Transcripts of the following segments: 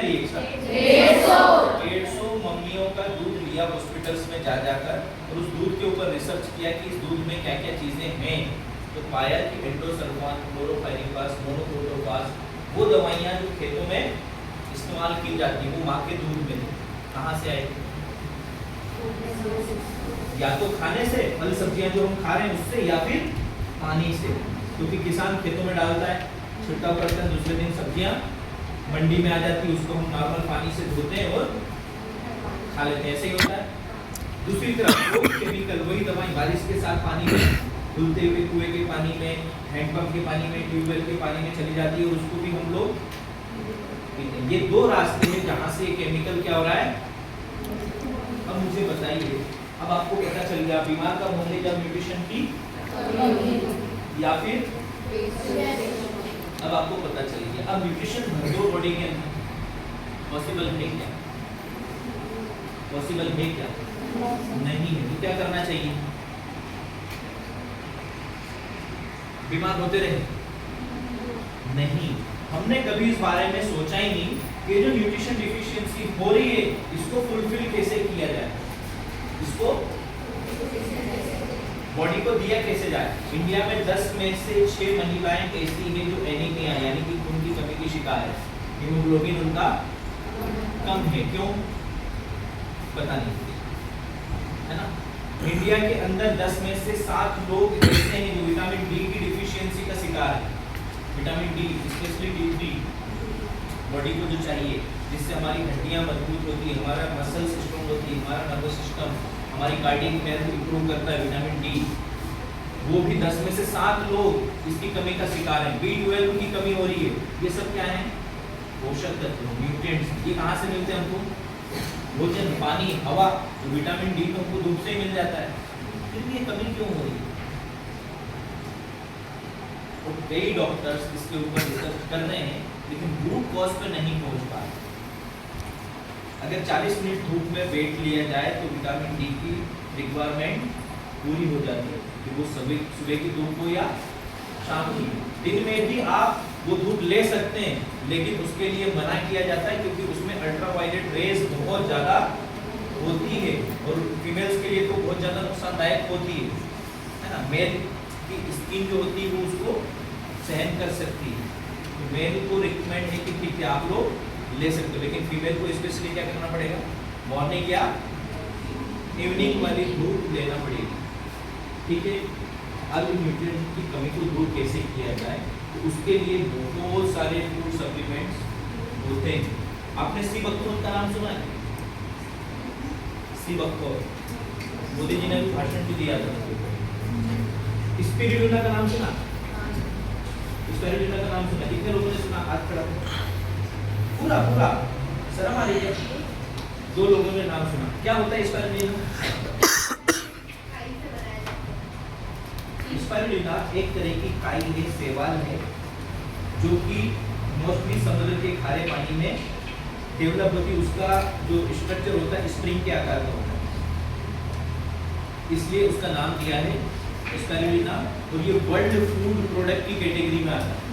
लिए? 150 मम्मियों का दूध लिया हॉस्पिटल्स में जा जाकर और उस दूध के ऊपर रिसर्च किया कि इस दूध में क्या क्या चीजें हैं, तो पाया कि एंडोसल्फान, क्लोरोफाइरिफास, मोनोक्रोटोफास, वो दवाइयाँ जो खेतों में इस्तेमाल की जाती है वो माँ के दूध में कहाँ से आएगी? या तो खाने से, फल सब्जियां जो हम खा रहे हैं उससे, या फिर पानी से, क्योंकि किसान खेतों में डालता है, छिड़काव करता है, दूसरे दिन सब्जियां मंडी में आ जाती है, उसको हम नॉर्मल पानी से धोते हैं और खा लेते हैं, ऐसे ही होता है। दूसरी तरफ वो केमिकल, वही दवाई बारिश के साथ पानी में, धुलते हुए कुएं के पानी में, हैंडपंप के पानी में, ट्यूबवेल के पानी में चली जाती है और उसको भी हम लोग पीते हैं। ये दो रास्ते हैं जहाँ से केमिकल क्या हो रहा है। अब मुझे बताइए, अब आपको पता चल गया बीमार कब होंगे, जब न्यूट्रिशन की, या फिर अब आपको पता चल गया। अब न्यूट्रिशन भर दो बॉडी के अंदर, पॉसिबल है क्या? पॉसिबल है क्या? नहीं है। तो क्या करना चाहिए? बीमार होते रहे? नहीं। हमने कभी इस बारे में सोचा ही नहीं कि जो न्यूट्रिशन डिफिशियंसी हो रही है इसको फुलफिल कैसे किया जाए, इसको बॉडी को दिया कैसे जाए। इंडिया में 10 में से 6 महिलाएं ऐसी हैं जो एनीमिया यानी कि खून की कमी की शिकार है, हीमोग्लोबिन उनका कम है। क्यों? पता नहीं, है ना। इंडिया के अंदर 10 में से 7 लोग ऐसे हैं जो विटामिन डी की डिफिशियंसी का शिकार है। Vitamin D, specially D3 body को जो चाहिए, जिससे हमारी हड्डियां मजबूत होती है, हमारा मसल सिस्टम होती है, हमारा नर्वस सिस्टम, हमारी कार्डियक हेल्थ इंप्रूव करता है विटामिन डी, वो भी 10 में से 7 लोग इसकी कमी का शिकार हैं। B12 की कमी हो रही है। ये सब क्या है? पोषक तत्व, न्यूट्रिएंट्स। ये कहाँ से मिलते हैं हमको? भोजन, पानी, हवा। तो विटामिन डी तो हमको धूप से ही मिल जाता है, फिर ये कमी क्यों हो रही है? तो कई डॉक्टर्स इसके ऊपर रिसर्च कर रहे हैं लेकिन रूट कॉज पे नहीं पहुंच पा रहे। अगर 40 मिनट धूप में बैठ लिया जाए तो विटामिन डी की रिक्वायरमेंट पूरी हो जाती है, कि वो सुबह की धूप हो या शाम की। दिन में भी आप वो धूप ले सकते हैं लेकिन उसके लिए मना किया जाता है क्योंकि उसमें अल्ट्रावायलेट रेज बहुत ज़्यादा होती है और फीमेल्स के लिए तो बहुत ज़्यादा नुकसानदायक होती है ना। मेल की स्किन जो होती है वो उसको सहन कर सकती है, तो मेल को रिकमेंड है कि ठीक है आप लोग ले सकते हो, लेकिन फीमेल को स्पेशली क्या करना पड़ेगा? मॉर्निंग या इवनिंग वाली धूप लेना पड़ेगी, ठीक है। अब न्यूट्रिएंट की कमी को दूर कैसे किया जाए, तो उसके लिए बहुत सारे फूड सप्लीमेंट्स होते हैं। आपने सी बख्तौर का नाम सुना है? सी बख्तौर, मोदी जी ने भी भाषण भी दिया था। स्पिरुलिना का नाम सुना? स्पिरुलिना का नाम सुना? कितने लोगों ने सुना? हाथ खड़ा पूरा पूरा, शर्म आ रही है? 2 लोगों ने नाम सुना। क्या होता है स्पिरुलिना? स्पिरुलिना एक तरह की काई है, शैवाल है, जो कि मोस्टली समुद्र के खारे पानी में डेवलप होती है। उसका जो स्ट्रक्चर होता है स्प्रिंग के आकार का होता है, इसलिए उसका नाम दिया है स्पिरुलिना। और ये वर्ल्ड फूड प्रोडक्ट की कैटेगरी में आता है।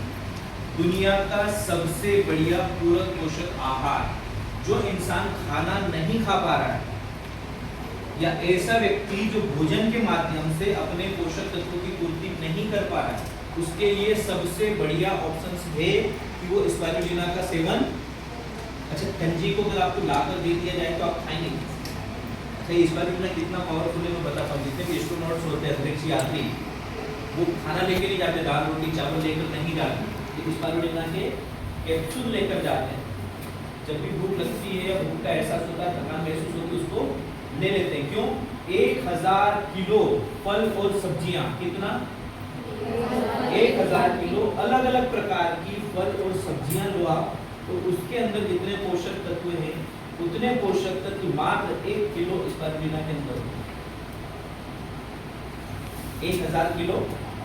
दुनिया का सबसे बढ़िया पूरक पोषक आहार जो इंसान खाना नहीं खा पा रहा है, या ऐसा व्यक्ति जो भोजन के माध्यम से अपने पोषक तत्वों की पूर्ति नहीं कर पा रहा है, उसके लिए सबसे बढ़िया ऑप्शन है कि वो स्पिरुलिना का सेवन। अच्छा, कंजी को अगर आपको लाकर दे दिया जाए तो आप खाएंगे? अच्छा, स्पिरुलिना कितना पावरफुल है मैं बताता हूँ। जितने भी एस्ट्रोनॉट्स होते हैं, अंतरिक्ष यात्री, वो खाना लेके नहीं जाते, दाल रोटी चावल लेकर नहीं जाते, स्पिरुलिना के कैप्सूल लेकर जाते हैं। जब भी भूख लगती है या भूख का एहसास होता है, थकान महसूस होती है, उसको ले लेते हैं। क्यों? 1000 किलो फल और सब्जियां, कितना? 1000 किलो अलग अलग प्रकार की फल और सब्जियां लो आप, तो उसके अंदर जितने पोषक तत्व हैं उतने पोषक तत्व मात्र 1 किलो स्पिरुलिना के अंदर। 1000 किलो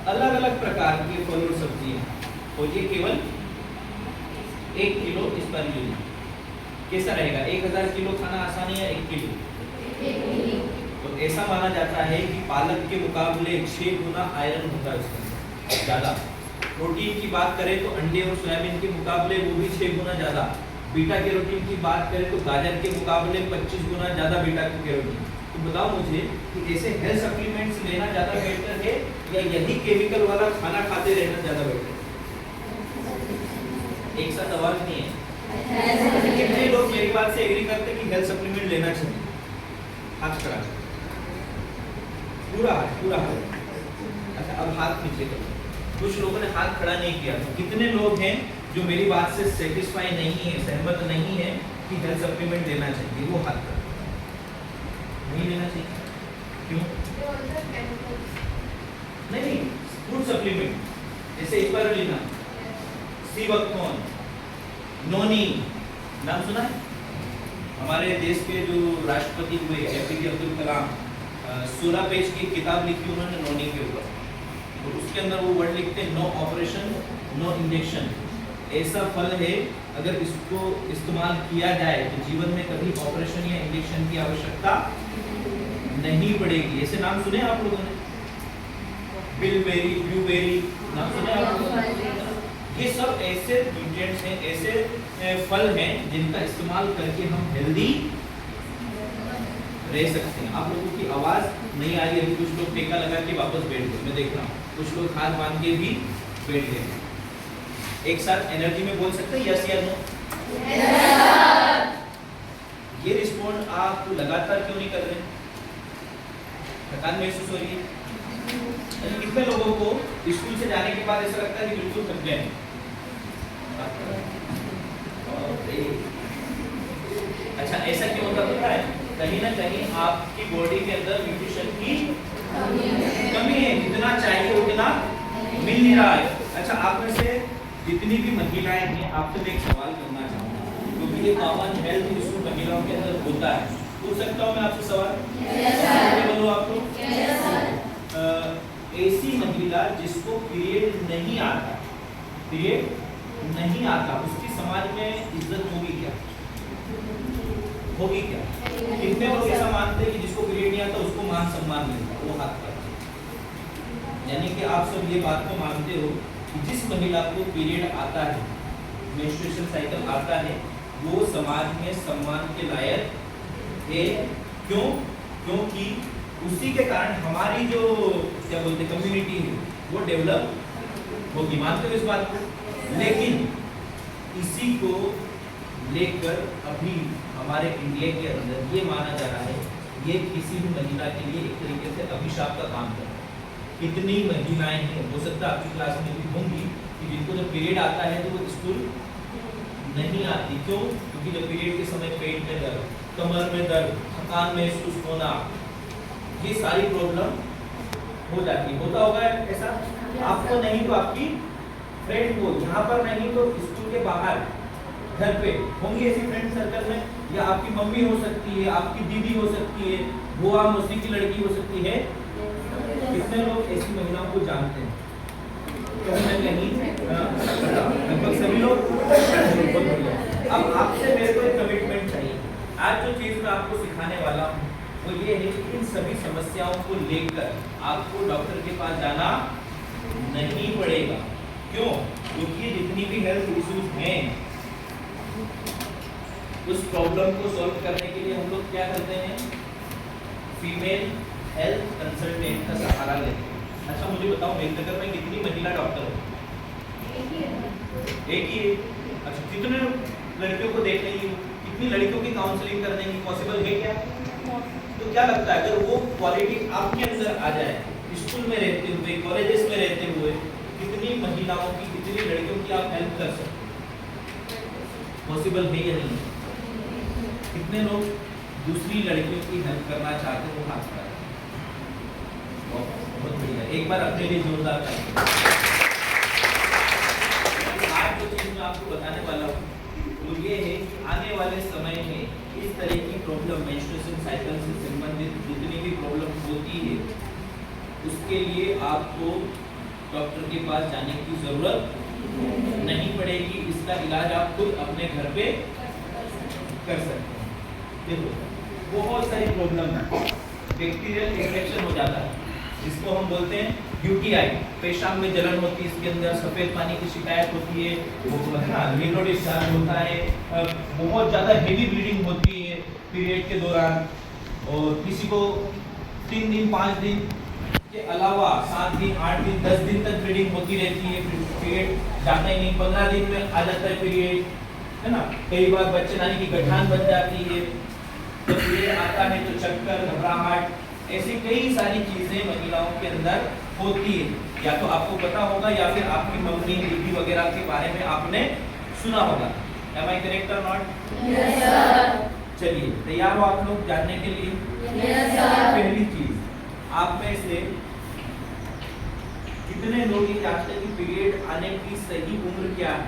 अलग अलग प्रकार के फल और सब्जियां, और ये केवल 1 किलो स्पिरुलिना। कैसा रहेगा? 1000 किलो खाना आसानी है? 1 किलो? तो ऐसा माना जाता है कि पालक के मुकाबले 6 गुना आयरन होता है उसके अंदर ज़्यादा। प्रोटीन की बात करें तो अंडे और सोयाबीन के मुकाबले वो भी 6 गुना ज़्यादा। बीटा कैरोटीन की बात करें तो गाजर के मुकाबले 25 गुना ज़्यादा बीटा कैरोटीन। तो बताओ मुझे कि ऐसे हेल्थ सप्लीमेंट्स लेना ज़्यादा बेहतर है या यही केमिकल वाला खाना खाते रहना ज़्यादा बेहतर है? एक साथ आवाज नहीं है। कितने लोग मेरी बात से एग्री करते हैं कि हेल्थ सप्लीमेंट लेना चाहिए? हाथ खड़ा, पूरा हाथ। अच्छा, अब हाथ नीचे करो। कुछ लोगों ने हाथ खड़ा नहीं किया। तो कितने लोग हैं जो मेरी बात से सेटिस्फाई नहीं है, सहमत नहीं है कि हेल्थ सप्लीमेंट लेना चाहिए? वो हाथ खड़ा। नहीं लेना चाहिए, क्यों? नहीं, फूड सप्लीमेंट जैसे स्पाइरुलिना, सीबकथॉर्न, नोनी, नाम सुना है? हमारे देश के जो राष्ट्रपति हुए एपीजे अब्दुल कलाम, 16 पेज की किताब लिखी उन्होंने नोनी के ऊपर, और उसके अंदर वो वर्ड लिखते हैं नो ऑपरेशन नो इंजेक्शन। ऐसा फल है, अगर इसको इस्तेमाल किया जाए तो जीवन में कभी ऑपरेशन या इंजेक्शन की आवश्यकता नहीं पड़ेगी। ऐसे नाम सुने आप लोगों ने? बिलबेरी, ब्लूबेरी, नाम सुने आप लोगों ने? ये सब ऐसे न्यूट्रिएंट्स हैं, ऐसे फल हैं जिनका इस्तेमाल करके हम हेल्दी रह सकते हैं। आप लोगों की आवाज नहीं आ रही है। कुछ लोग टेका लगा के वापस बैठ गए, मैं देख रहा हूँ। कुछ लोग हाथ बांध के भी बैठ गए। एक साथ एनर्जी में बोल सकते हैं यस या नो? ये रिस्पॉन्ड आप लगातार क्यों नहीं कर रहे? थकान महसूस हो रही है? कितने लोगों को स्कूल से जाने के बाद ऐसा लगता है कि बिल्कुल थक गए? अच्छा, ऐसा क्यों होता पता है? कहीं ना कहीं आपकी बॉडी के अंदर न्यूट्रिशन की कमी है, जितना चाहिए उतना मिल नहीं रहा है। अच्छा, आप में से जितनी भी महिलाएं हैं, आपसे मैं एक सवाल करना चाहूँगा, क्योंकि ये कॉमन हेल्थ इशू महिलाओं के अंदर होता है। पूछ सकता हूँ मैं आपसे सवाल? बोलो आप लोग। ऐसी महिला जिसको पीरियड नहीं आता, उसकी समाज में इज्जत होगी क्या? होगी क्या? कितने लोग ऐसा मानते हैं कि जिसको पीरियड नहीं आता उसको मान सम्मान मिलता है? वो हाथ कर। यानी कि आप सब ये बात को मानते हो कि जिस महिला को पीरियड आता है, मेंस्ट्रुएशन साइकिल आता है, वो समाज में सम्मान के लायक है। क्यों? क्योंकि उसी के कारण हमारी जो क्या बोलते कम्युनिटी है वो डेवलप होगी। मानते हो इस बात को? लेकिन इसी को लेकर अभी हमारे इंडिया के अंदर ये माना जा रहा है ये किसी भी महिला के लिए एक तरीके से अभिशाप का काम कर रहा है। कितनी महिलाएं हैं, हो सकता है आपकी क्लास में भी होंगी, कि जिनको जब पीरियड आता है तो वो स्कूल नहीं आती। क्यों? क्योंकि जब पीरियड के समय पेट में दर्द, कमर में दर्द, थकान महसूस होना, ये सारी प्रॉब्लम हो जाती है। होता होगा ऐसा? आपको नहीं तो आपकी फ्रेंड को, यहाँ पर नहीं तो स्कूल के बाहर, घर पे होंगी ऐसी फ्रेंड सर्कल में, या आपकी मम्मी हो सकती है, आपकी दीदी हो सकती है, बुआ मौसी की लड़की हो सकती है। कितने लोग ऐसी महिलाओं को जानते हैं? कहीं ना कहीं लगभग सभी लोग। अब आपसे मेरे को एक कमिटमेंट चाहिए। आज जो चीज़ मैं आपको सिखाने वाला हूँ वो ये है कि इन सभी समस्याओं को लेकर आपको डॉक्टर के पास जाना नहीं पड़ेगा। क्यों? क्योंकि जितनी भी हेल्थ इश्यूज हैं उस प्रॉब्लम को सॉल्व करने के लिए हम लोग क्या करते हैं? फीमेल हेल्थ कंसल्टेंट का सहारा लेते हैं। अच्छा, मुझे बताओ मेरनगर में कितनी महिला डॉक्टर है? एक ही है। अच्छा, कितने लड़कियों को देख रही हो? कितनी लड़कियों की काउंसलिंग करने की पॉसिबल है क्या? तो क्या लगता है अगर वो क्वालिटी आपके अंदर आ जाए, स्कूल में रहते हुए, कॉलेजेस में रहते हुए, कितनी महिलाओं की, कितनी लड़कियों की आप हेल्प कर सकते? पॉसिबल है या नहीं? कितने लोग दूसरी लड़कियों की हेल्प करना चाहते हैं? वो हाथ उठाएं। बहुत बढ़िया, एक बार अपने लिए जोरदार ताली। आज जो चीज मैं आपको बताने वाला हूँ वो ये है कि आने वाले समय में इस तरह की प्रॉब्लम, मेंस्ट्रुएशन साइकिल से संबंधित जितनी भी प्रॉब्लम होती है उसके लिए आपको डॉक्टर के पास जाने की जरूरत नहीं पड़ेगी। इसका इलाज आप खुद अपने घर पे कर सकते हैं। देखो, बहुत सारी प्रॉब्लम है। बैक्टीरियल इन्फेक्शन हो जाता है, इसको हम बोलते हैं यूटीआई, पेशाब में जलन होती है, इसके अंदर सफेद पानी की शिकायत होती है, वो है ना, लिनो डिस्चार्ज होता है, बहुत ज़्यादा हेवी ब्लीडिंग होती है पीरियड के दौरान, और किसी को 3 दिन 5 दिन के अलावा 7 दिन 8 दिन 10 दिन तक ब्लीडिंग होती रहती है, पीरियड जाता ही नहीं, 15 दिन में आ जाता है पीरियड, है ना। कई बार बच्चेदानी की गठान बन जाती है, तो पीरियड आता है तो चक्कर, घबराहट, ऐसी कई सारी चीजें महिलाओं के अंदर होती है। या तो आपको पता होगा या फिर आपकी मम्मी दीदी वगैरह के बारे में आपने सुना होगा। Am I correct or not? Yes, sir. चलिए, तैयार हो आप लोग जानने के लिए? Yes, sir. पहली चीज, आप में से कितने लोग ये जानते हैं कि पीरियड आने की सही उम्र क्या है?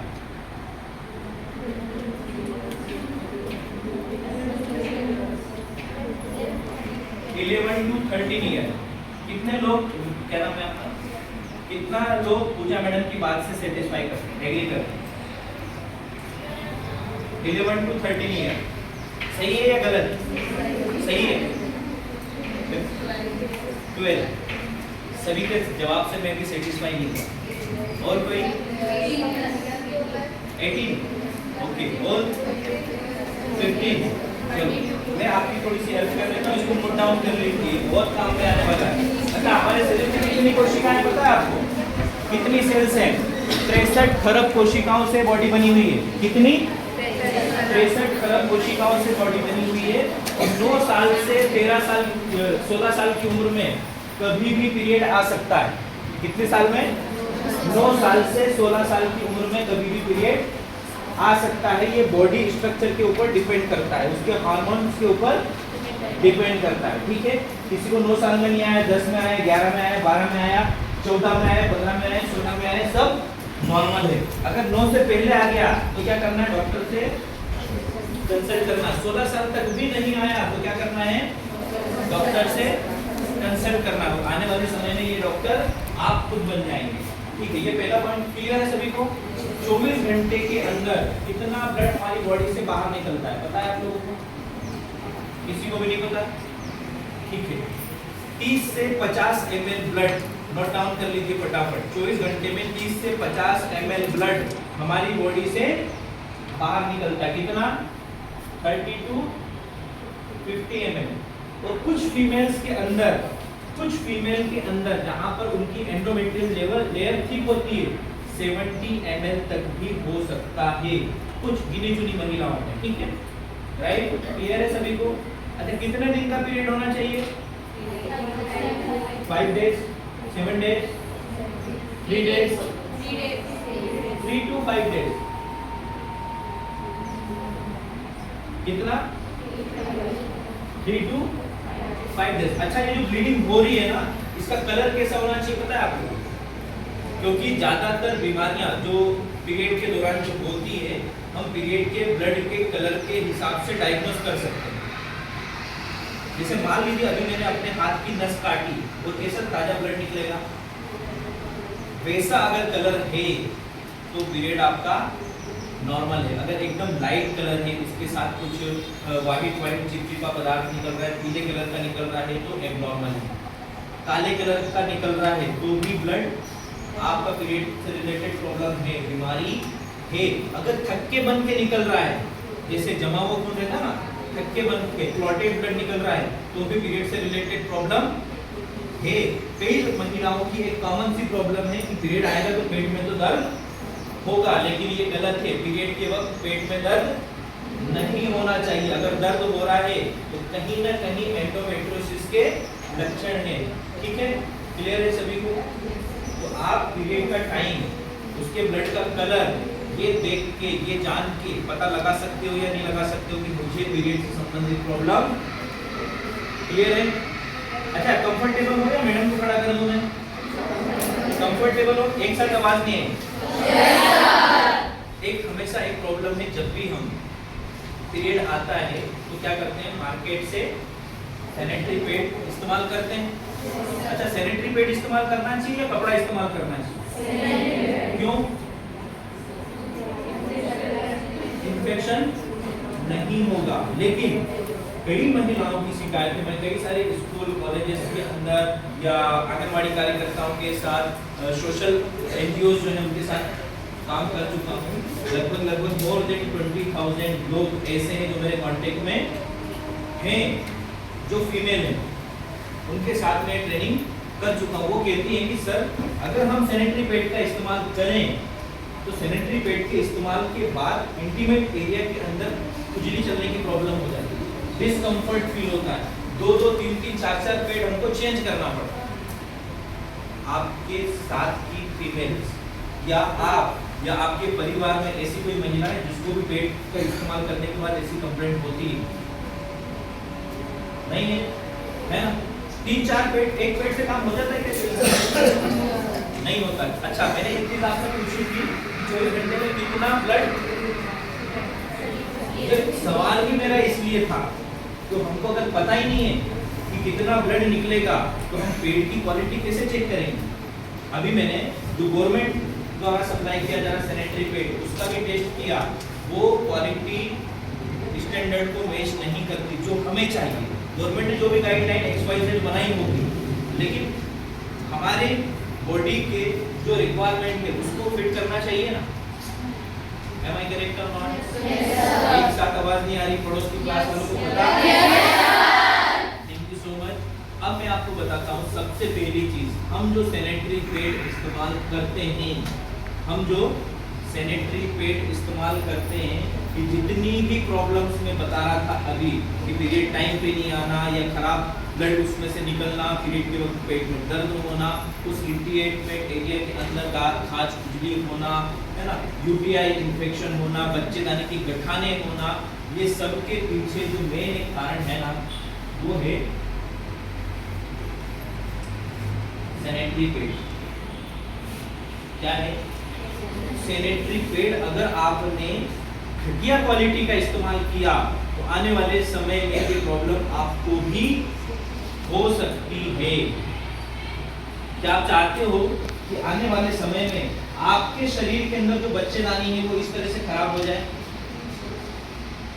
11 to 13 ईयर। कितने लोग, क्या नाम है आपका, कितना लोग पूजा मैडम की बात से सेटिस्फाई करते हैं, एग्री करते हैं? 11 to 13 ईयर सही है या गलत? सही है। 12 सभी के जवाब से मैं भी सेटिस्फाई नहीं हुआ। और कोई? 18 ओके, और 15। चलो मैं आपकी थोड़ी सी हेल्प कर देता हूँ, इसको नोट डाउन कर लीजिए, बहुत काम में आने वाला है। अच्छा, हमारे शरीर में कितनी कोशिकाएं पता है आपको? कितनी सेल्स हैं? 63 खरब कोशिकाओं से बॉडी बनी हुई है। कितनी? 63 खरब कोशिकाओं से बॉडी बनी हुई है। और 9 साल से 16 साल की उम्र में कभी भी पीरियड आ सकता है। कितने साल में? 9 साल से 16 साल की उम्र में कभी भी पीरियड आ सकता है। ये बॉडी स्ट्रक्चर के ऊपर डिपेंड करता है, उसके हार्मोन्स के ऊपर डिपेंड करता है, ठीक है। किसी को 9 साल में नहीं आया, 10 में आया, 11 में आया, 12 में आया, 14 में आया, 15 में आया, 16 में आया, सब नॉर्मल है। अगर 9 से पहले आ गया तो क्या करना है? डॉक्टर से कंसल्ट करना। 16 साल तक भी नहीं आया तो क्या करना है? डॉक्टर से कंसल्ट करना। आने वाले समय में ये डॉक्टर आप खुद बन जाएंगे, ठीक है। ये पहला पॉइंट क्लियर है सभी को? 24 घंटे के अंदर कितना ब्लड हमारी बॉडी से बाहर निकलता है पता है आप लोगों को? किसी को भी नहीं पता? ठीक है, 30 से 50 ml ब्लड नोट डाउन कर लीजिए फटाफट। 24 घंटे में 30 से 50 ml ब्लड हमारी बॉडी से बाहर निकलता है। कितना? 30 to 50 ml। और कुछ फीमेल्स के अंदर, कुछ फीमेल के अंदर जहां पर उनकी एंडोमेट्रियम लेयर ठीक होती है, 70 ml तक भी हो सकता है, कुछ गिनी चुनी महिलाओं में, ठीक है। राइट, क्लियर है सभी को? अच्छा, कितने दिन का पीरियड होना चाहिए? 5 days, 7 days, 3 days, 3 to 5 days। कितना? 3 to 5 days। अच्छा, ये जो ब्लीडिंग हो रही है ना, इसका कलर कैसा होना चाहिए पता है आपको? क्योंकि ज्यादातर बीमारियां जो पीरियड के दौरान जो होती है, हम पीरियड के ब्लड के कलर के हिसाब से डायग्नोस कर सकते हैं। जैसे मान लीजिए अभी मैंने अपने हाथ की नस काटी और कैसा ताजा ब्लड निकलेगा, वैसा अगर कलर है तो पीरियड आपका नॉर्मल है। अगर एकदम लाइट कलर है, उसके साथ कुछ व्हाइट चिपचिपा पदार्थ निकल रहा है, पीले कलर का निकल रहा है तो एबनॉर्मल है। काले कलर का निकल रहा है तो भी ब्लड आपका पीरियड से रिलेटेड प्रॉब्लम है, बीमारी है। अगर थक्के बन के निकल रहा है, जैसे जमा हुआ खून रहता है ना, थक्के बन के क्लॉटेड ब्लड निकल रहा है तो भी पीरियड से रिलेटेड प्रॉब्लम है। कई महिलाओं की एक कॉमन सी प्रॉब्लम है कि पीरियड आएगा तो पेट में तो दर्द होगा, लेकिन ये गलत है। पीरियड के वक्त पेट में दर्द नहीं होना चाहिए। अगर दर्द हो रहा है तो कहीं ना कहीं एंडोमेट्रियोसिस के लक्षण है, ठीक है। क्लियर है सभी को? तो आप पीरियड का टाइम, उसके ब्लड का कलर, ये देख के, ये जान के पता लगा सकते हो या नहीं लगा सकते हो कि मुझे पीरियड से संबंधित प्रॉब्लम। क्लियर है? अच्छा, कंफर्टेबल हो गया? मैडम को खड़ा कर दूं मैं? कंफर्टेबल हो? एक साथ आवाज नहीं है। एक हमेशा एक प्रॉब्लम है, जब भी हम पीरियड आता है तो क्या करते हैं, मार्केट से सैनिटरी पैड इस्तेमाल करते हैं। अच्छा, सैनिटरी पैड इस्तेमाल करना चाहिए या कपड़ा इस्तेमाल करना चाहिए? क्यों? इन्फेक्शन नहीं होगा। लेकिन कई महिलाओं की शिकायत है, मैं कई सारे स्कूल कॉलेजेस के अंदर या आंगनवाड़ी कार्यकर्ताओं के साथ, सोशल NGOs जो है उनके साथ काम कर चुका हूँ। लगभग मोर देन 20,000 लोग ऐसे हैं जो मेरे कांटेक्ट में हैं, जो फीमेल हैं, उनके साथ में ट्रेनिंग कर चुका हूँ। वो कहती हैं कि सर अगर हम सैनिटरी पैड का इस्तेमाल करें तो सैनिटरी पैड के इस्तेमाल के बाद इंटीमेट एरिया के अंदर खुजली चलने की प्रॉब्लम हो जाती है, डिस्कम्फर्ट फील होता है, 2-2, 3-3, 4-4 पैड हमको चेंज करना पड़ता है। आपके साथ की फीमेल्स या आप या आपके परिवार में ऐसी कोई महिला है जिसको भी पेट का इस्तेमाल करने के बाद ऐसी कंप्लेंट होती है? नहीं है, है ना? 3-4 पेट, एक पेट से काम हो जाता है क्या? नहीं होता। अच्छा, मैंने एक चीज आपसे पूछी थी, 24 घंटे में कितना ब्लड, सवाल ही मेरा इसलिए था तो हमको अगर पता ही नहीं है कि कितना ब्लड निकलेगा तो हम पेट की क्वालिटी कैसे चेक करेंगे? अभी मैंने जो गवर्नमेंट द्वारा सप्लाई किया जा रहा सैनिटरी पैड, उसका भी टेस्ट किया, वो क्वालिटी स्टैंडर्ड को मैच नहीं करती जो हमें चाहिए। गवर्नमेंट ने जो भी गाइडलाइन XYZ बनाई होगी, लेकिन हमारे बॉडी के जो रिक्वायरमेंट है उसको फिट करना चाहिए ना। Am I correct or not? Yes, sir. एक साथ आवाज नहीं आ रही, पड़ोस की क्लास वालों को पता? Thank you so much. अब मैं आपको बताता हूँ सबसे पहली चीज, हम जो सैनिटरी पैड इस्तेमाल करते हैं, हम जो सैनिटरी पैड इस्तेमाल करते हैं, कि जितनी भी प्रॉब्लम्स मैं बता रहा था अभी कि पीरियड टाइम पे नहीं आना या खराब ब्लड उसमें से निकलना, पीरियड के वक्त पेट में दर्द होना, उस इंटीमेट एरिया के अंदर दांत खाज खुजली होना, है ना, UTI इन्फेक्शन होना, बच्चेदानी की गठाने होना, ये सब के पीछे जो मेन एक कारण है ना, वो है सैनिटरी पैड। क्या है? सैनिटरी पैड अगर आपने घटिया क्वालिटी का इस्तेमाल किया तो आने वाले समय में ये प्रॉब्लम आपको भी हो सकती है। क्या आप चाहते हो कि आने वाले समय में आपके शरीर के अंदर जो बच्चेदानी है वो इस तरह से खराब हो जाए?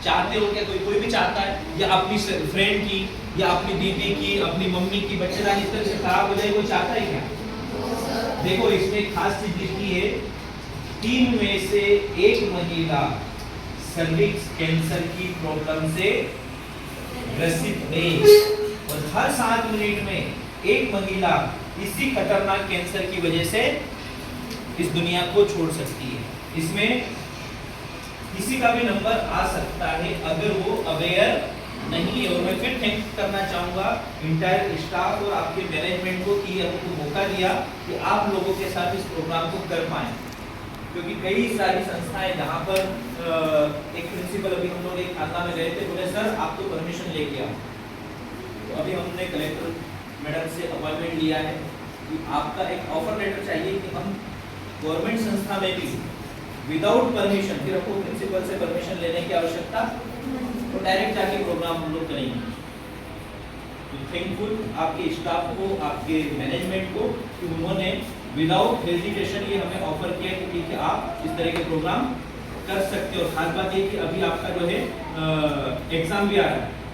चाहते हो क्या? कोई भी चाहता है? या अपनी फ्रेंड की या अपनी दीदी की, अपनी मम्मी की बच्चेदानी इस तरह से खराब हो जाए, कोई चाहता है क्या? देखो, इसमें एक खास चीज लिखी है, 3 में से 1 महिला सर्विक्स कैंसर की प्रॉब्लम से ग्रसित है और हर 7 मिनट में 1 महिला इसी खतरनाक कैंसर की वजह से इस दुनिया को छोड़ सकती है। इसमें किसी का भी नंबर आ सकता है अगर वो अवेयर नहीं है। और मैं फिर थैंक करना चाहूंगा इंटायर स्टाफ और आपके मैनेजमेंट को कि हमको मौका दिया कि आप लोगों के साथ इस प्रोग्राम को कर पाए, क्योंकि कई सारी संस्थाएं जहां पर एक प्रिंसिपल, अभी हम लोग एक खाना में गए थे, बोले सर आप तो परमिशन लेके आओ। तो अभी हमने कलेक्टर मैडम से अपॉइंटमेंट लिया है कि आपका एक ऑफर लेटर चाहिए कि हम गवर्नमेंट संस्था में भी विदाउट परमिशन, फिर आपको प्रिंसिपल से परमिशन लेने की आवश्यकता, तो डायरेक्ट जाके प्रोग्राम हम लोग करेंगे। तो थैंकफुल आपके स्टाफ को, आपके मैनेजमेंट को कि उन्होंने विदाउट हेजिटेशन ये हमें ऑफर किया कि ठीक है आप इस तरह के प्रोग्राम कर सकते हो। खास बात ये कि अभी आपका जो है एग्जाम भी आ रहा है,